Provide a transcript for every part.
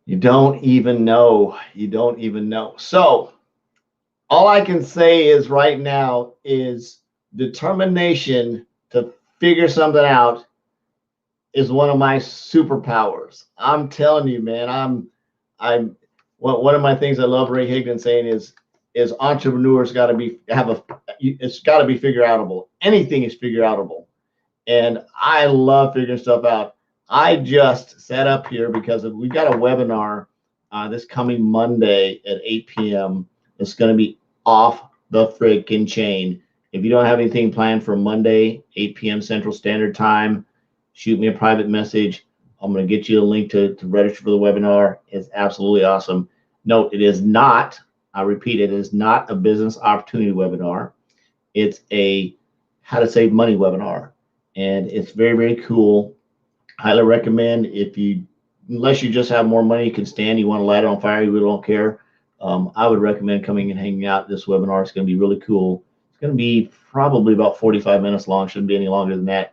You don't even know. You don't even know. So all I can say is right now is determination to figure something out is one of my superpowers. I'm telling you, man. I'm one of my things I love Ray Higdon saying is entrepreneurs got to be have a it's got to be figure outable. Anything is figure outable, and I love figuring stuff out. I just set up here because we got a webinar this coming Monday at 8 p.m. It's going to be off the freaking chain. If you don't have anything planned for Monday, 8 p.m. Central Standard Time, shoot me a private message. I'm going to get you a link to register for the webinar. It's absolutely awesome. No, it is not, I repeat, it is not a business opportunity webinar. It's a how to save money webinar. And it's very, very cool. Highly recommend if you, unless you just have more money you can stand, you want to light it on fire, you really don't care. I would recommend coming and hanging out. This webinar is going to be really cool. It's going to be probably about 45 minutes long. Shouldn't be any longer than that.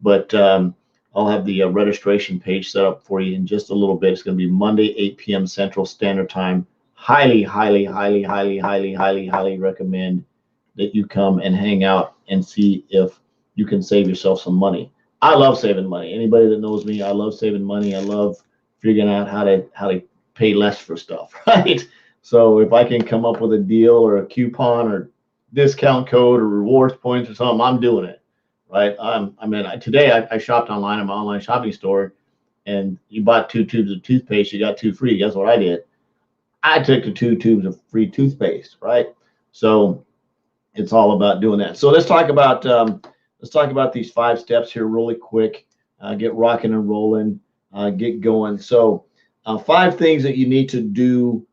But I'll have the registration page set up for you in just a little bit. It's going to be Monday, 8 p.m. Central Standard Time. Highly, highly, highly, highly, highly, highly, highly recommend that you come and hang out and see if you can save yourself some money. I love saving money. Anybody that knows me, I love saving money. I love figuring out how to pay less for stuff, right? So if I can come up with a deal or a coupon or discount code or rewards points or something, I'm doing it, right? I mean, today I shopped online in my online shopping store, and you bought 2 tubes of toothpaste, you got two free. Guess what I did? I took the 2 tubes of free toothpaste, right? So it's all about doing that. So let's talk about these 5 steps here really quick. Get rocking and rolling, get going. So 5 things that you need to do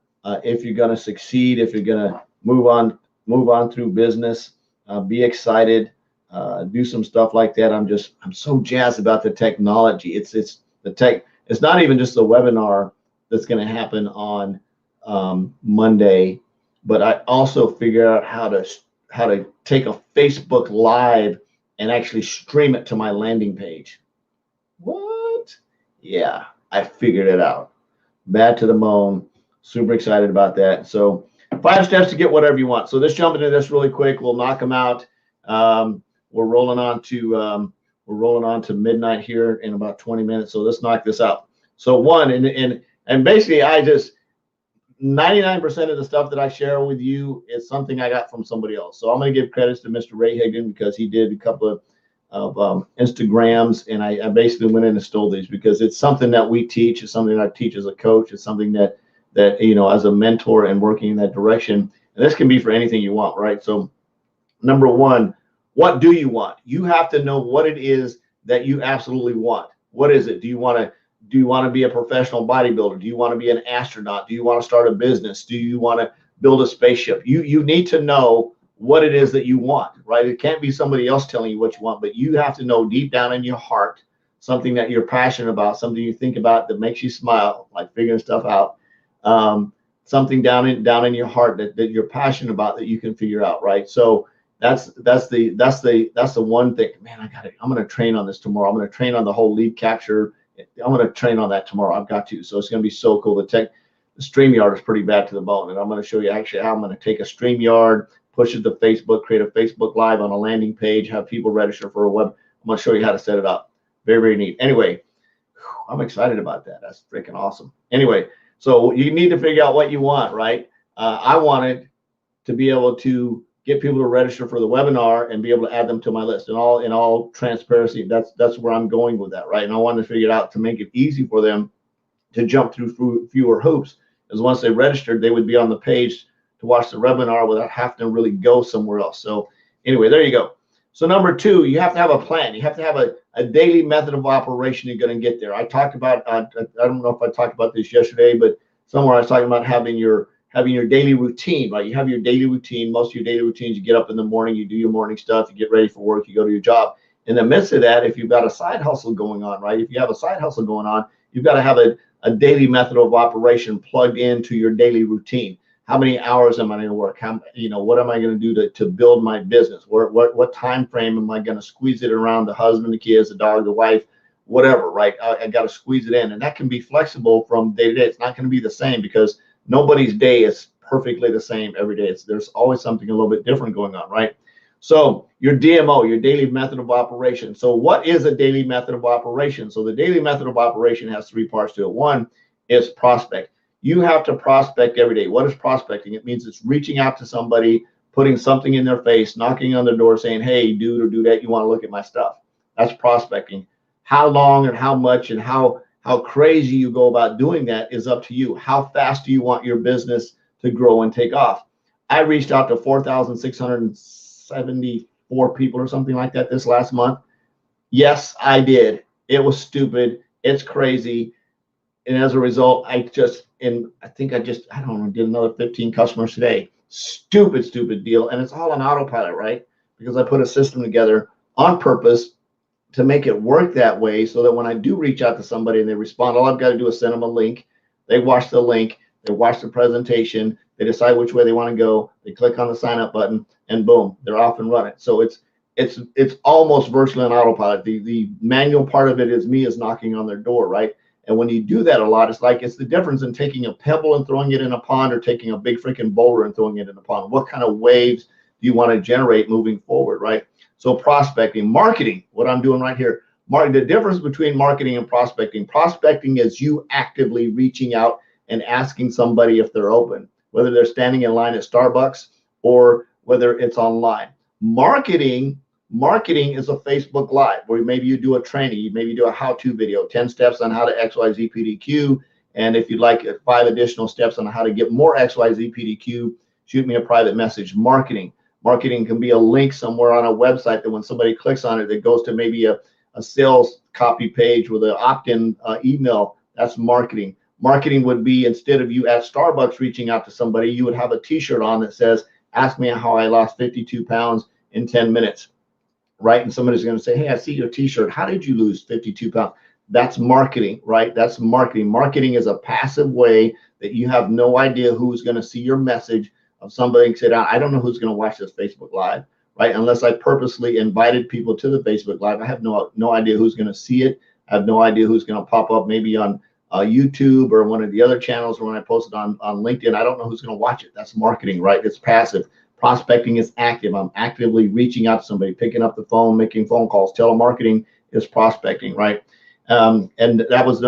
if you're going to succeed, if you're going to move on through business. Be excited, do some stuff like that. I'm so jazzed about the technology. It's the tech. It's not even just the webinar that's going to happen on Monday, but I also figure out how to take a Facebook Live and actually stream it to my landing page. What? Yeah, I figured it out. Bad to the bone. Super excited about that. So 5 steps to get whatever you want. So let's jump into this really quick. We'll knock them out. We're rolling on to midnight here in about 20 minutes. So let's knock this out. So one, and basically I just 99% of the stuff that I share with you is something I got from somebody else. So I'm going to give credits to Mr. Ray Higdon because he did a couple of Instagrams, and I basically went in and stole these because it's something that we teach. It's something that I teach as a coach. It's something that as a mentor and working in that direction. And this can be for anything you want, right? So number one, what do you want? You have to know what it is that you absolutely want. What is it? Do you want to be a professional bodybuilder? Do you want to be an astronaut? Do you want to start a business? Do you want to build a spaceship? You need to know what it is that you want, right? It can't be somebody else telling you what you want, but you have to know deep down in your heart something that you're passionate about, something you think about that makes you smile, like figuring stuff out. Something down in your heart that you're passionate about that you can figure out, right? So that's the one thing. Man, I'm gonna train on this tomorrow. I'm gonna train on the whole lead capture. I'm going to train on that tomorrow. I've got to. So it's going to be so cool. The StreamYard is pretty bad to the bone. And I'm going to show you actually how I'm going to take a StreamYard, push it to Facebook, create a Facebook Live on a landing page, have people register for a web. I'm going to show you how to set it up. Very, very neat. Anyway, I'm excited about that. That's freaking awesome. Anyway, so you need to figure out what you want, right? I wanted to be able to get people to register for the webinar and be able to add them to my list. In all transparency, that's where I'm going with that, right? And I wanted to figure it out to make it easy for them to jump through fewer hoops. As once they registered, they would be on the page to watch the webinar without having to really go somewhere else. So anyway, there you go. So number two, you have to have a plan. You have to have a daily method of operation you're going to get there. I talked about, I don't know if I talked about this yesterday, but somewhere I was talking about having your daily routine, right? You have your daily routine. Most of your daily routines, you get up in the morning, you do your morning stuff, you get ready for work, you go to your job. In the midst of that, if you've got a side hustle going on, right? If you have a side hustle going on, you've got to have a daily method of operation plugged into your daily routine. How many hours am I going to work? What am I going to do to build my business? What time frame am I going to squeeze it around the husband, the kids, the dog, the wife, whatever, right? I got to squeeze it in, and that can be flexible from day to day. It's not going to be the same because nobody's day is perfectly the same every day. There's always something a little bit different going on, right? So your DMO, your daily method of operation. So what is a daily method of operation? So the daily method of operation has three parts to it. One is prospect. You have to prospect every day. What is prospecting? It means it's reaching out to somebody, putting something in their face, knocking on their door, saying, hey, dude or dudette, you want to look at my stuff. That's prospecting. How long and how much and how crazy you go about doing that is up to you. How fast do you want your business to grow and take off? I reached out to 4,674 people or something like that this last month. Yes, I did. It was stupid. It's crazy. And as a result, I don't know, did another 15 customers today. Stupid deal. And it's all on autopilot, right? Because I put a system together on purpose to make it work that way so that when I do reach out to somebody and they respond, all I've got to do is send them a link. They watch the link, they watch the presentation, they decide which way they want to go, they click on the sign up button, and boom, they're off and running. So it's almost virtually on autopilot. The manual part of it is me is knocking on their door, right? And when you do that a lot, it's the difference in taking a pebble and throwing it in a pond or taking a big freaking boulder and throwing it in a pond. What kind of waves do you want to generate moving forward, right? So prospecting, marketing, what I'm doing right here. The difference between marketing and prospecting. Prospecting is you actively reaching out and asking somebody if they're open, whether they're standing in line at Starbucks or whether it's online. Marketing is a Facebook Live where maybe you do a training, maybe you do a how-to video, 10 steps on how to XYZ PDQ. And if you'd like 5 additional steps on how to get more XYZ PDQ, shoot me a private message. Marketing can be a link somewhere on a website that when somebody clicks on it, that goes to maybe a sales copy page with an opt-in email. That's marketing. Marketing would be, instead of you at Starbucks reaching out to somebody, you would have a t-shirt on that says, ask me how I lost 52 pounds in 10 minutes, right? And somebody's going to say, hey, I see your t-shirt. How did you lose 52 pounds? That's marketing, right? That's marketing. Marketing is a passive way that you have no idea who's going to see your message of somebody said, I don't know who's going to watch this Facebook Live, right? Unless I purposely invited people to the Facebook Live, I have no idea who's going to see it. I have no idea who's going to pop up maybe on YouTube or one of the other channels, or when I post it on LinkedIn. I don't know who's going to watch it. That's marketing, right? It's passive. Prospecting is active. I'm actively reaching out to somebody, picking up the phone, making phone calls. Telemarketing is prospecting, right? And that was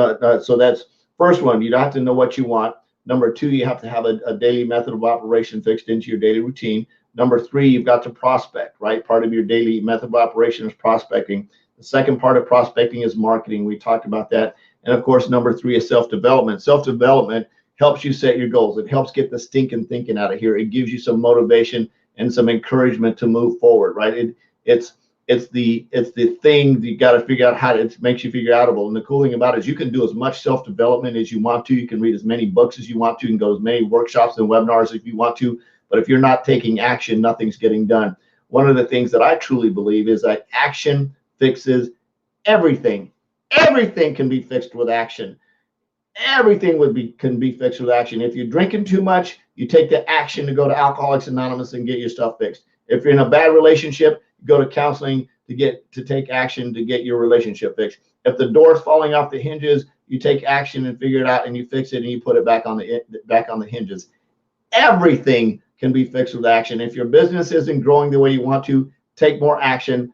so that's first one. You have to know what you want. Number 2, you have to have a daily method of operation fixed into your daily routine. Number 3, you've got to prospect, right? Part of your daily method of operation is prospecting. The second part of prospecting is marketing. We talked about that. And of course, number 3 is self-development. Self-development helps you set your goals. It helps get the stinking thinking out of here. It gives you some motivation and some encouragement to move forward, right? It's the thing that you got to figure out how to, it makes you figure outable. And the cool thing about it is you can do as much self-development as you want to. You can read as many books as you want to and go as many workshops and webinars if you want to. But if you're not taking action, nothing's getting done. One of the things that I truly believe is that action fixes everything. Everything can be fixed with action. Everything can be fixed with action. If you're drinking too much, you take the action to go to Alcoholics Anonymous and get your stuff fixed. If you're in a bad relationship, go to counseling to take action to get your relationship fixed. If the door's falling off the hinges, you take action and figure it out and you fix it and you put it back on the hinges. Everything can be fixed with action. If your business isn't growing the way you want to, take more action,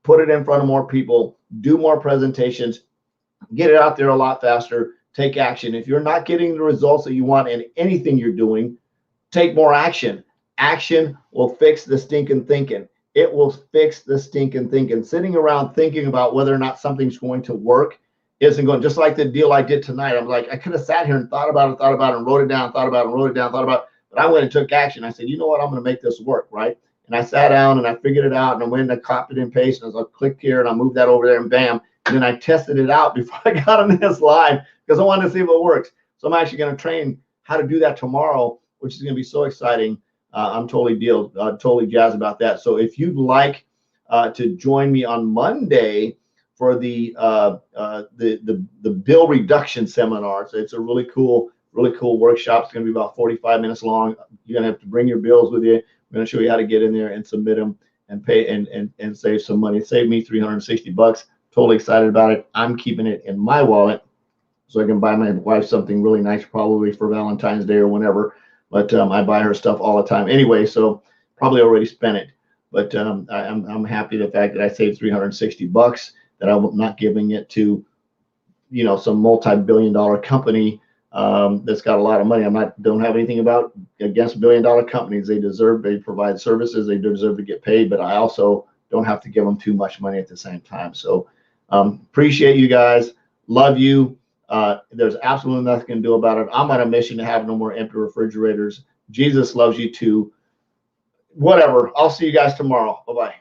put it in front of more people, do more presentations, get it out there a lot faster, take action. If you're not getting the results that you want in anything you're doing, take more action. Action will fix the stinking thinking. It will fix the stinking thinking. Sitting around thinking about whether or not something's going to work isn't going, just like the deal I did tonight. I'm like, I could have sat here and thought about it, and wrote it down, thought about it, wrote it down, thought about it, but I went and took action. I said, you know what, I'm going to make this work, right? And I sat down and I figured it out, and I went and I copied and pasted, and I was like, click here, and I moved that over there, and bam. And then I tested it out before I got on this live because I wanted to see if it works. So I'm actually going to train how to do that tomorrow, which is going to be so exciting. I'm totally jazzed about that. So if you'd like to join me on Monday for the bill reduction seminar, so it's a really cool workshop. It's going to be about 45 minutes long. You're going to have to bring your bills with you. I'm going to show you how to get in there and submit them and pay and save some money. It saved me $360. Totally excited about it. I'm keeping it in my wallet so I can buy my wife something really nice, probably for Valentine's Day or whenever. But I buy her stuff all the time anyway, so probably already spent it. But I'm happy the fact that I saved $360, that I'm not giving it to, you know, some multi-billion-dollar company that's got a lot of money. Don't have anything against billion-dollar companies. They provide services, they deserve to get paid, but I also don't have to give them too much money at the same time. So appreciate you guys, love you. There's absolutely nothing you can do about it. I'm on a mission to have no more empty refrigerators. Jesus loves you too. Whatever. I'll see you guys tomorrow. Bye-bye.